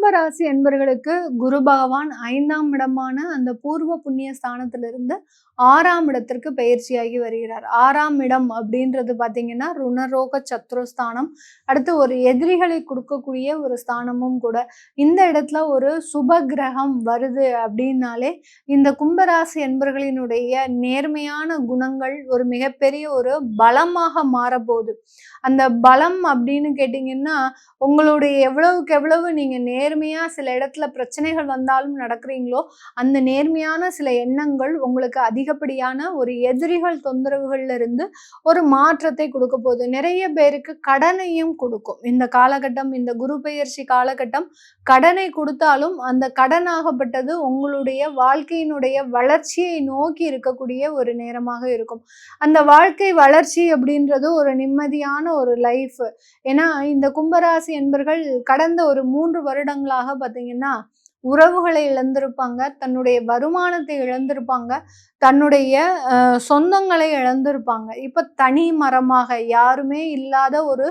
கும்பராசி என்பர்களுக்கு குரு பகவான் 5ஆம் இடமான அந்த பூர்வ புண்ணிய ஸ்தானத்திலிருந்து 6ஆம் இடத்திற்கு பயிற்சியாகி வருகிறார். 6ஆம் இடம் அப்படின்றது பார்த்தீங்கன்னா ருணரோக சத்ருஸ்தானம். அடுத்து ஒரு எதிரிகளை கொடுக்கக்கூடிய ஒரு ஸ்தானமும் கூட. இந்த இடத்துல ஒரு சுப கிரகம் வருது அப்படின்னாலே இந்த கும்பராசி என்பர்களினுடைய நேர்மையான குணங்கள் ஒரு மிகப்பெரிய ஒரு பலமாக மாறப்போகுது. அந்த பலம் அப்படின்னு கேட்டிங்கன்னா உங்களுடைய எவ்வளவுக்கு எவ்வளவு நீங்க நேர்மையா சில இடத்துல பிரச்சனைகள் வந்தாலும் நடக்கிறீங்களோ அந்த நேர்மையான சில எண்ணங்கள் உங்களுக்கு அதிகப்படியான ஒரு எதிரிகள் தொந்தரவுகள்ல இருந்து ஒரு மாற்றத்தை கொடுக்க போகுது. நிறைய பேருக்கு கடனையும் கொடுக்கும் இந்த காலகட்டம். இந்த குரு பெயர்ச்சி காலகட்டம் கடனை கொடுத்தாலும் அந்த கடனாகப்பட்டது உங்களுடைய வாழ்க்கையினுடைய வளர்ச்சியை நோக்கி இருக்கக்கூடிய ஒரு நேரமாக இருக்கும். அந்த வாழ்க்கை வளர்ச்சி அப்படின்றது ஒரு நிம்மதியான ஒரு லைஃப். ஏன்னா இந்த கும்பராசி என்பர்கள் கடந்த ஒரு 3 வருடங்களாக பார்த்தீங்கன்னா உறவுகளை இழந்திருப்பாங்க, தன்னுடைய வருமானத்தை இழந்திருப்பாங்க, தன்னுடைய சொந்தங்களை இழந்திருப்பாங்க. இப்ப தனி மரமாக யாருமே இல்லாத ஒரு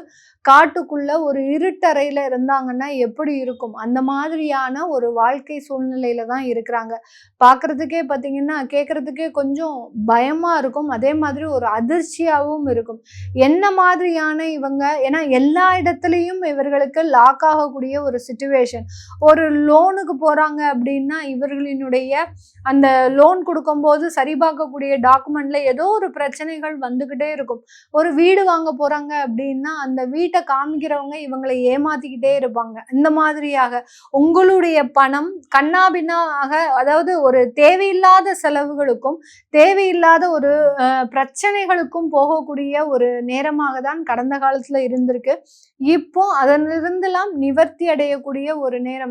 காட்டுக்குள்ள ஒரு இருட்டறையில இருந்தாங்கன்னா எப்படி இருக்கும்? அந்த மாதிரியான ஒரு வாழ்க்கை சூழ்நிலையில தான் இருக்கிறாங்க. பார்க்கறதுக்கே பார்த்தீங்கன்னா கேட்கறதுக்கே கொஞ்சம் பயமா இருக்கும். அதே மாதிரி ஒரு அதிர்ச்சியாகவும் இருக்கும். என்ன மாதிரியான இவங்க, ஏன்னா எல்லா இடத்துலையும் இவர்களுக்கு லாக் ஆகக்கூடிய ஒரு சிச்சுவேஷன். ஒரு லோனுக்கு போறாங்க அப்படின்னா இவர்களினுடைய அந்த லோன் கொடுக்கும்போது சரி பார்க்கக்கூடிய டாக்குமெண்ட்ல ஏதோ ஒரு பிரச்சனைகள் வந்துகிட்டே இருக்கும். ஒரு வீடு வாங்க போறாங்க அப்படின்னா அந்த வீட்டை காமிக்கிறவங்க இவங்களை ஏமாத்திக்கிட்டே இருப்பாங்க. இந்த மாதிரியாக உங்களுடைய பணம் கண்ணாபின்னாக, அதாவது ஒரு தேவையில்லாத செலவுகளுக்கும் தேவையில்லாத ஒரு பிரச்சனைகளுக்கும் போகக்கூடிய ஒரு நேரமாக தான் கடந்த காலத்துல இருந்திருக்கு. இப்போ அதனிருந்தெல்லாம் நிவர்த்தி அடையக்கூடிய ஒரு நேரம்.